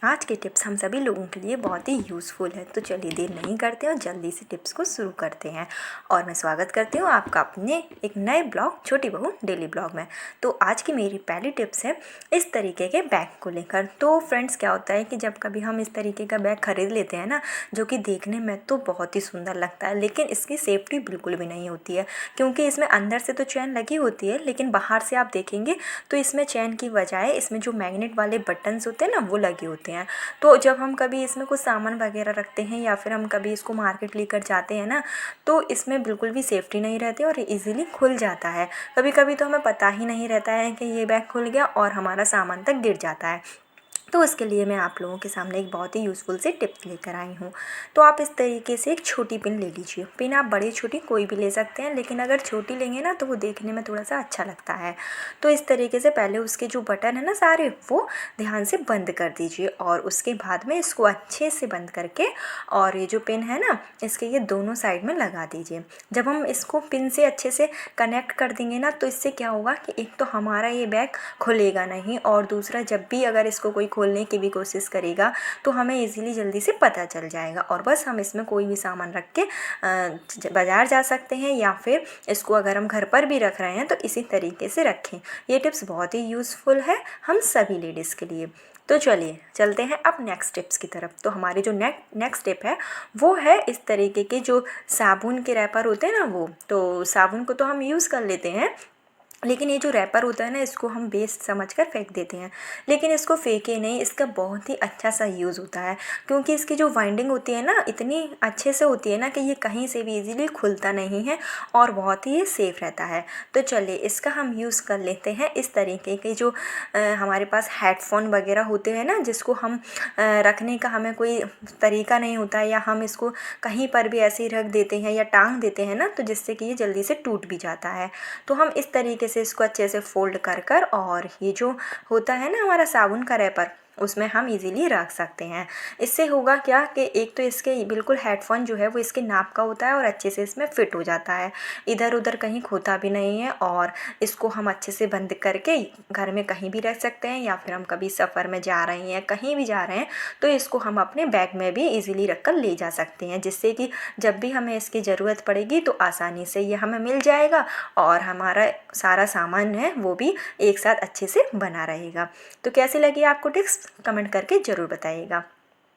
आज के टिप्स हम सभी लोगों के लिए बहुत ही यूज़फुल है। तो चलिए देर नहीं करते और जल्दी से टिप्स को शुरू करते हैं। और मैं स्वागत करती हूँ आपका अपने एक नए ब्लॉग छोटी बहू डेली ब्लॉग में। तो आज की मेरी पहली टिप्स है इस तरीके के बैग को लेकर। तो फ्रेंड्स, क्या होता है कि जब कभी हम इस तरीके का बैग ख़रीद लेते हैं ना, जो कि देखने में तो बहुत ही सुंदर लगता है, लेकिन इसकी सेफ्टी बिल्कुल भी नहीं होती है। क्योंकि इसमें अंदर से तो चैन लगी होती है, लेकिन बाहर से आप देखेंगे तो इसमें चैन की बजाय इसमें जो मैग्नेट वाले बटन्स होते हैं ना, वो लगे होते हैं। तो जब हम कभी इसमें कुछ सामान वगैरह रखते हैं या फिर हम कभी इसको मार्केट लेकर जाते हैं ना, तो इसमें बिल्कुल भी सेफ्टी नहीं रहती और इजीली खुल जाता है। कभी कभी तो हमें पता ही नहीं रहता है कि ये बैग खुल गया और हमारा सामान तक गिर जाता है। तो उसके लिए मैं आप लोगों के सामने एक बहुत ही यूज़फुल से टिप्स लेकर आई हूँ। तो आप इस तरीके से एक छोटी पिन ले लीजिए। पिन आप बड़ी छोटी कोई भी ले सकते हैं, लेकिन अगर छोटी लेंगे ना तो वो देखने में थोड़ा सा अच्छा लगता है। तो इस तरीके से पहले उसके जो बटन है ना सारे, वो ध्यान से बंद कर दीजिए और उसके बाद में इसको अच्छे से बंद करके और ये जो पिन है ना, इसके ये दोनों साइड में लगा दीजिए। जब हम इसको पिन से अच्छे से कनेक्ट कर देंगे ना, तो इससे क्या होगा कि एक तो हमारा ये बैग खुलेगा नहीं, और दूसरा जब भी अगर इसको कोई खोलने की भी कोशिश करेगा तो हमें इजीली जल्दी से पता चल जाएगा और बस हम इसमें कोई भी सामान रख के बाज़ार जा सकते हैं, या फिर इसको अगर हम घर पर भी रख रहे हैं तो इसी तरीके से रखें। ये टिप्स बहुत ही यूज़फुल है हम सभी लेडीज़ के लिए। तो चलिए चलते हैं अब नेक्स्ट टिप्स की तरफ। तो हमारी जो नेक्स्ट टिप है वो है इस तरीके के जो साबुन के रैपर होते हैं ना, वो तो साबुन को तो हम यूज़ कर लेते हैं, लेकिन ये जो रैपर होता है ना, इसको हम वेस्ट समझकर फेंक देते हैं। लेकिन इसको फेंके नहीं, इसका बहुत ही अच्छा सा यूज़ होता है। क्योंकि इसकी जो वाइंडिंग होती है ना, इतनी अच्छे से होती है ना कि ये कहीं से भी इजीली खुलता नहीं है और बहुत ही ये सेफ़ रहता है। तो चलिए इसका हम यूज़ कर लेते हैं। इस तरीके के जो हमारे पास हेडफोन वगैरह होते हैं ना, जिसको हम रखने का हमें कोई तरीका नहीं होता है, या हम इसको कहीं पर भी ऐसे ही रख देते हैं या टांग देते हैं ना, तो जिससे कि ये जल्दी से टूट भी जाता है। तो हम इस तरीके से इसको अच्छे से फोल्ड कर कर और ये जो होता है ना हमारा साबुन का रैपर, उसमें हम इजीली रख सकते हैं। इससे होगा क्या कि एक तो इसके बिल्कुल हेडफोन जो है वो इसके नाप का होता है और अच्छे से इसमें फिट हो जाता है, इधर उधर कहीं खोता भी नहीं है, और इसको हम अच्छे से बंद करके घर में कहीं भी रख सकते हैं, या फिर हम कभी सफ़र में जा रहे हैं, कहीं भी जा रहे हैं, तो इसको हम अपने बैग में भी ईज़िली रख कर ले जा सकते हैं, जिससे कि जब भी हमें इसकी ज़रूरत पड़ेगी तो आसानी से ये हमें मिल जाएगा और हमारा सारा सामान है वो भी एक साथ अच्छे से बना रहेगा। तो कैसी लगी आपको टिप्स, कमेंट करके ज़रूर बताइएगा।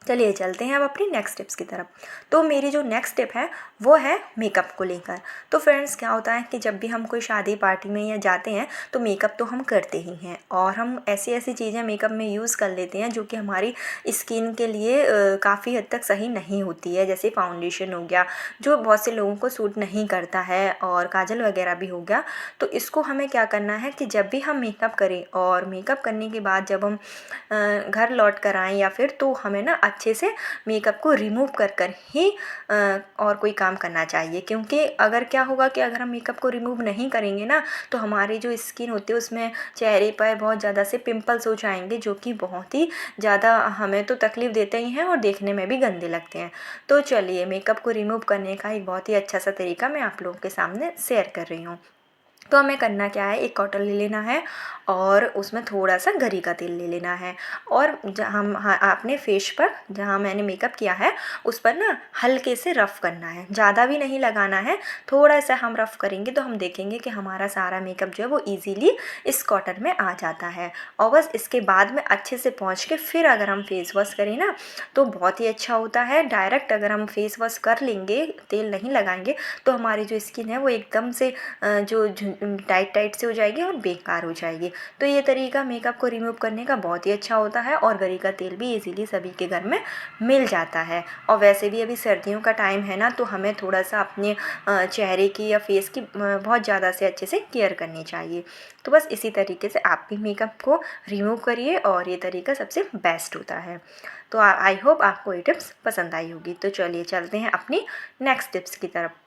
चलिए चलते हैं अब अपनी नेक्स्ट टिप्स की तरफ। तो मेरी जो नेक्स्ट टिप है वो है मेकअप को लेकर। तो फ्रेंड्स, क्या होता है कि जब भी हम कोई शादी पार्टी में या जाते हैं तो मेकअप तो हम करते ही हैं, और हम ऐसी ऐसी चीज़ें मेकअप में यूज़ कर लेते हैं जो कि हमारी स्किन के लिए काफ़ी हद तक सही नहीं होती है। जैसे फाउंडेशन हो गया, जो बहुत से लोगों को सूट नहीं करता है, और काजल वगैरह भी हो गया। तो इसको हमें क्या करना है कि जब भी हम मेकअप करें और मेकअप करने के बाद जब हम घर लौट कर आएँ या फिर, तो हमें ना अच्छे से मेकअप को रिमूव कर कर ही और कोई काम करना चाहिए। क्योंकि अगर क्या होगा कि अगर हम मेकअप को रिमूव नहीं करेंगे ना, तो हमारी जो स्किन होती है उसमें चेहरे पर बहुत ज़्यादा से पिंपल्स हो जाएंगे, जो कि बहुत ही ज़्यादा हमें तो तकलीफ़ देते ही हैं और देखने में भी गंदे लगते हैं। तो चलिए मेकअप को रिमूव करने का एक बहुत ही अच्छा सा तरीका मैं आप लोगों के सामने शेयर कर रही हूँ। तो हमें करना क्या है, एक कॉटन ले लेना है और उसमें थोड़ा सा गरी का तेल ले लेना है, और हम अपने फेस पर जहाँ मैंने मेकअप किया है उस पर ना हल्के से रफ़ करना है, ज़्यादा भी नहीं लगाना है। थोड़ा सा हम रफ़ करेंगे तो हम देखेंगे कि हमारा सारा मेकअप जो है वो ईज़िली इस कॉटन में आ जाता है। और बस इसके बाद में अच्छे से पोंछ के फिर अगर हम फेस वॉश करें ना तो बहुत ही अच्छा होता है। डायरेक्ट अगर हम फेस वॉश कर लेंगे, तेल नहीं लगाएंगे, तो हमारी जो स्किन है वो एकदम से जो टाइट टाइट से हो जाएगी और बेकार हो जाएगी। तो ये तरीका मेकअप को रिमूव करने का बहुत ही अच्छा होता है, और गरी का तेल भी इजीली सभी के घर में मिल जाता है। और वैसे भी अभी सर्दियों का टाइम है ना, तो हमें थोड़ा सा अपने चेहरे की या फेस की बहुत ज़्यादा से अच्छे से केयर करनी चाहिए। तो बस इसी तरीके से आप भी मेकअप को रिमूव करिए, और ये तरीका सबसे बेस्ट होता है। तो आई होप आपको ये टिप्स पसंद आई होगी। तो चलिए चलते हैं अपनी नेक्स्ट टिप्स की तरफ।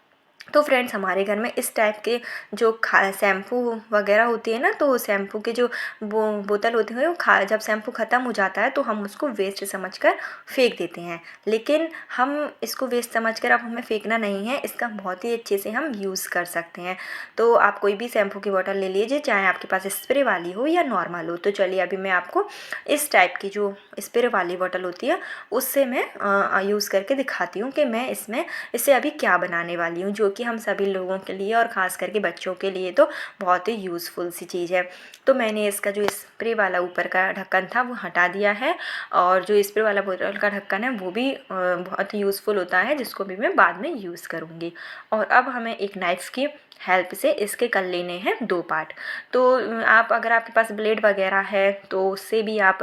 तो फ्रेंड्स हमारे घर में इस टाइप के जो शैम्पू वगैरह होती है ना, तो शैम्पू के जो बोतल होती है वो जब शैम्पू ख़त्म हो जाता है तो हम उसको वेस्ट समझकर फेंक देते हैं। लेकिन हम इसको वेस्ट समझकर अब हमें फेंकना नहीं है, इसका बहुत ही अच्छे से हम यूज़ कर सकते हैं। तो आप कोई भी शैम्पू की बोतल ले लीजिए, चाहे आपके पास स्प्रे वाली हो या नॉर्मल हो। तो चलिए अभी मैं आपको इस टाइप की जो स्प्रे वाली बोतल होती है उससे मैं यूज़ करके दिखाती हूँ कि मैं इससे अभी क्या बनाने वाली हूँ, जो कि हम सभी लोगों के लिए और ख़ास करके बच्चों के लिए तो बहुत ही यूज़फुल सी चीज़ है। तो मैंने इसका जो स्प्रे वाला ऊपर का ढक्कन था वो हटा दिया है, और जो स्प्रे वाला बोतल का ढक्कन है वो भी बहुत ही यूज़फुल होता है, जिसको भी मैं बाद में यूज़ करूँगी। और अब हमें एक नाइफ़ की हेल्प से इसके कर लेने हैं 2 पार्ट। तो आप अगर आपके पास ब्लेड वगैरह है तो उससे भी आप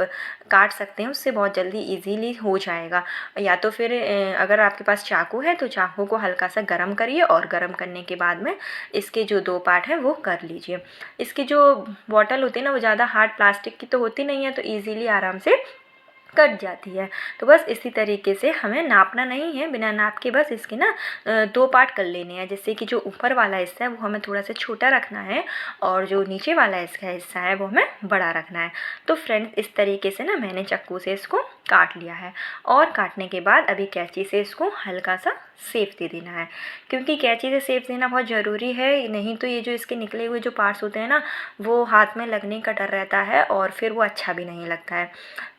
काट सकते हैं, उससे बहुत जल्दी इजीली हो जाएगा। या तो फिर अगर आपके पास चाकू है तो चाकू को हल्का सा गरम करिए, और गरम करने के बाद में इसके जो 2 पार्ट हैं वो कर लीजिए। इसकी जो बॉटल होती है ना वो ज़्यादा हार्ड प्लास्टिक की तो होती नहीं है, तो ईज़िली आराम से कट जाती है। तो बस इसी तरीके से हमें नापना नहीं है, बिना नाप के बस इसके ना 2 पार्ट कर लेने हैं। जैसे कि जो ऊपर वाला हिस्सा है वो हमें थोड़ा सा छोटा रखना है, और जो नीचे वाला इसका हिस्सा है वो हमें बड़ा रखना है। तो फ्रेंड्स इस तरीके से ना मैंने चाकू से इसको काट लिया है, और काटने के बाद अभी कैंची से इसको हल्का सा शेप दे देना है, क्योंकि कैंची से शेप देना बहुत ज़रूरी है। नहीं तो ये जो इसके निकले हुए जो पार्ट्स होते हैं ना वो हाथ में लगने का डर रहता है, और फिर वो अच्छा भी नहीं लगता है।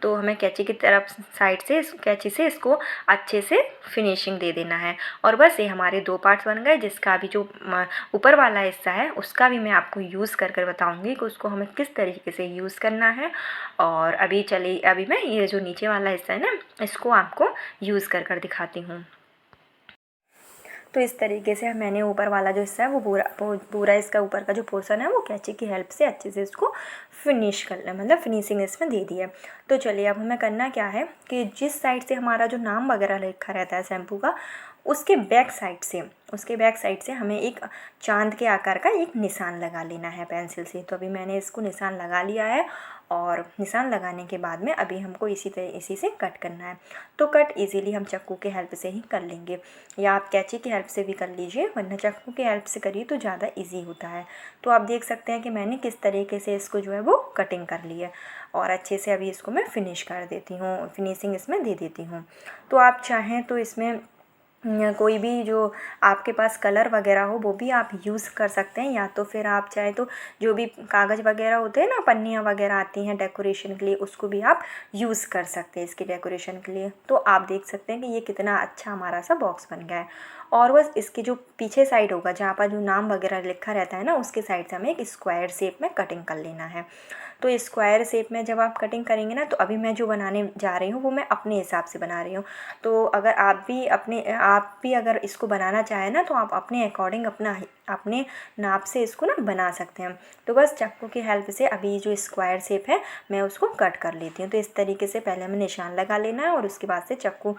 तो हमें कैंची की तरफ साइड से कैंची से इसको अच्छे से फिनिशिंग दे देना है। और बस ये हमारे 2 पार्ट्स बन गए, जिसका अभी जो ऊपर वाला हिस्सा है उसका भी मैं आपको यूज़ कर कर बताऊँगी कि उसको हमें किस तरीके से यूज़ करना है। और अभी मैं ये जो नीचे वाला हिस्सा है ना इसको आपको यूज़ कर कर दिखाती हूँ। तो इस तरीके से मैंने ऊपर वाला जो हिस्सा है वो पूरा इसका ऊपर का जो पोर्शन है वो कैंची की हेल्प से अच्छे से इसको फिनिश कर लें, मतलब फिनिशिंग इसमें दे दी है। तो चलिए अब हमें करना क्या है कि जिस साइड से हमारा जो नाम वगैरह लिखा रहता है शैम्पू का, उसके बैक साइड से हमें एक चाँद के आकार का एक निशान लगा लेना है पेंसिल से। तो अभी मैंने इसको निशान लगा लिया है, और निशान लगाने के बाद में अभी हमको इसी से कट करना है। तो कट इजीली हम चाकू के हेल्प से ही कर लेंगे, या आप कैंची की हेल्प से भी कर लीजिए, वरना चाकू की हेल्प से करिए तो ज़्यादा इजी होता है। तो आप देख सकते हैं कि मैंने किस तरीके से इसको जो है वो कटिंग कर ली है, और अच्छे से अभी इसको मैं फिनिश कर देती हूँ, फिनिशिंग इसमें दे देती हूँ। तो आप चाहें तो इसमें कोई भी जो आपके पास कलर वगैरह हो वो भी आप यूज़ कर सकते हैं, या तो फिर आप चाहे तो जो भी कागज़ वगैरह होते हैं ना, पन्नियाँ वगैरह आती हैं डेकोरेशन के लिए, उसको भी आप यूज़ कर सकते हैं इसके डेकोरेशन के लिए। तो आप देख सकते हैं कि ये कितना अच्छा हमारा सा बॉक्स बन गया है। और बस इसकी जो पीछे साइड होगा जहाँ पर जो नाम वगैरह लिखा रहता है ना, उसके साइड से हमें एक स्क्वायर शेप में कटिंग कर लेना है। तो स्क्वायर शेप में जब आप कटिंग करेंगे ना, तो अभी मैं जो बनाने जा रही हूँ वो मैं अपने हिसाब से बना रही हूँ। तो अगर आप भी अगर इसको बनाना चाहें ना, तो आप अपने अकॉर्डिंग अपने नाप से इसको ना बना सकते हैं। तो बस चाकू की हेल्प से अभी जो स्क्वायर शेप है मैं उसको कट कर लेती हूँ। तो इस तरीके से पहले हमें निशान लगा लेना है, और उसके बाद से चाकू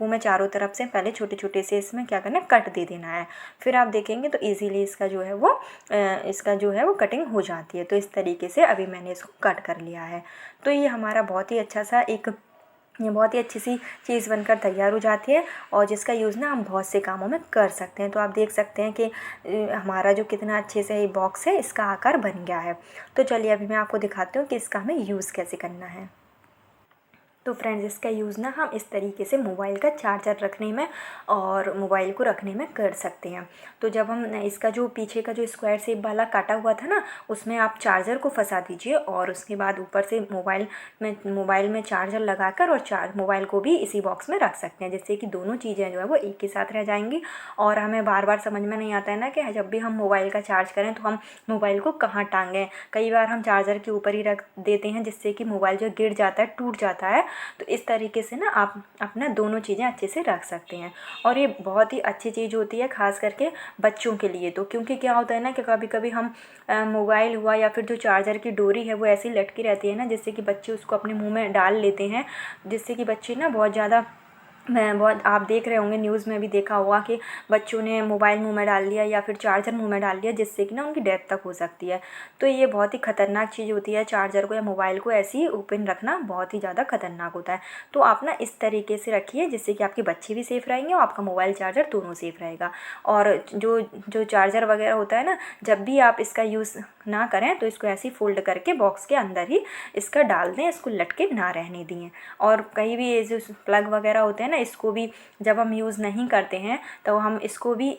में चारों तरफ से पहले छोटे छोटे से इसमें क्या करना है, कट दे देना है। फिर आप देखेंगे तो ईज़िली इसका जो है वो कटिंग हो जाती है। तो इस तरीके से अभी मैंने इसको कट कर लिया है। तो ये हमारा बहुत ही अच्छी सी चीज़ बनकर तैयार हो जाती है, और जिसका यूज़ ना हम बहुत से कामों में कर सकते हैं। तो आप देख सकते हैं कि हमारा जो कितना अच्छे से ये बॉक्स है इसका आकार बन गया है। तो चलिए अभी मैं आपको दिखाती हूँ कि इसका हमें यूज़ कैसे करना है। तो फ्रेंड्स इसका यूज़ ना हम इस तरीके से मोबाइल का चार्जर रखने में और मोबाइल को रखने में कर सकते हैं। तो जब हम इसका जो पीछे का जो स्क्वायर शेप वाला काटा हुआ था ना, उसमें आप चार्जर को फंसा दीजिए, और उसके बाद ऊपर से मोबाइल में चार्जर लगाकर और मोबाइल को भी इसी बॉक्स में रख सकते हैं, जिससे कि दोनों चीज़ें जो है वो एक ही साथ रह जाएंगी। और हमें बार बार समझ में नहीं आता है ना कि जब भी हम मोबाइल का चार्ज करें तो हम मोबाइल को कहाँ टांगें। कई बार हम चार्जर के ऊपर ही रख देते हैं, जिससे कि मोबाइल जो गिर जाता है, टूट जाता है। तो इस तरीके से ना आप अपना दोनों चीज़ें अच्छे से रख सकते हैं, और ये बहुत ही अच्छी चीज़ होती है ख़ास करके बच्चों के लिए। तो क्योंकि क्या होता है ना कि कभी कभी हम मोबाइल हुआ या फिर जो चार्जर की डोरी है वो ऐसी लटकी रहती है ना, जिससे कि बच्चे उसको अपने मुंह में डाल लेते हैं, जिससे कि बच्चे ना बहुत ज़्यादा मैं बहुत आप देख रहे होंगे, न्यूज़ में भी देखा होगा कि बच्चों ने मोबाइल मुँह में डाल लिया या फिर चार्जर मुँह में डाल लिया, जिससे कि ना उनकी डेथ तक हो सकती है। तो ये बहुत ही ख़तरनाक चीज़ होती है, चार्जर को या मोबाइल को ऐसे ही ओपन रखना बहुत ही ज़्यादा ख़तरनाक होता है। तो आप ना इस तरीके से रखिए जिससे कि आपके बच्चे भी सेफ़ रहेंगे और आपका मोबाइल चार्जर दोनों सेफ़ रहेगा। और जो जो चार्जर वगैरह होता है ना, जब भी आप इसका यूज़ ना करें तो इसको ऐसे ही फ़ोल्ड करके बॉक्स के अंदर ही इसका डाल दें, इसको लटके ना रहने दिए। और कहीं भी ये जो प्लग वगैरह होते हैं ना, इसको भी जब हम यूज़ नहीं करते हैं तो हम इसको भी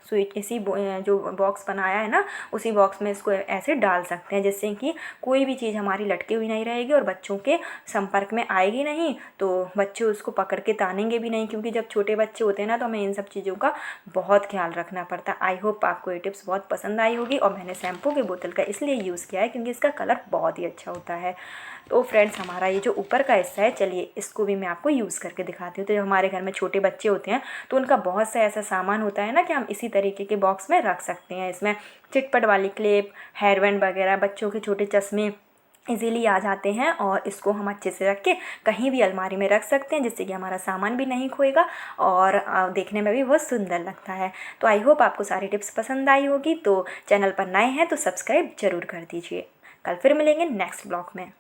जो बॉक्स बनाया है ना, उसी बॉक्स में इसको ऐसे डाल सकते हैं, जिससे कि कोई भी चीज़ हमारी लटकी हुई नहीं रहेगी और बच्चों के संपर्क में आएगी नहीं, तो बच्चे उसको पकड़ के तानेंगे भी नहीं, क्योंकि जब छोटे बच्चे होते हैं ना तो हमें इन सब चीज़ों का बहुत ख्याल रखना पड़ता है। आई होप आपको ये टिप्स बहुत पसंद आई होगी। और मैंने शैम्पू की बोतल का इसलिए यूज़ किया है क्योंकि इसका कलर बहुत ही अच्छा होता है। तो फ्रेंड्स, हमारा ये जो ऊपर का हिस्सा है, चलिए इसको भी मैं आपको यूज़ करके दिखाती हूँ। तो जब हमारे घर में छोटे बच्चे होते हैं तो उनका बहुत सा ऐसा सामान होता है ना कि हम इसी तरीके के बॉक्स में रख सकते हैं। इसमें चिटपट वाली क्लिप, हेयर बैंड वगैरह, बच्चों के छोटे चश्मे इजीली आ जाते हैं, और इसको हम अच्छे से रख के कहीं भी अलमारी में रख सकते हैं, जिससे कि हमारा सामान भी नहीं खोएगा और देखने में भी बहुत सुंदर लगता है। तो आई होप आपको सारी टिप्स पसंद आई होगी। तो चैनल पर नए हैं तो सब्सक्राइब ज़रूर कर दीजिए। कल फिर मिलेंगे नेक्स्ट ब्लॉग में।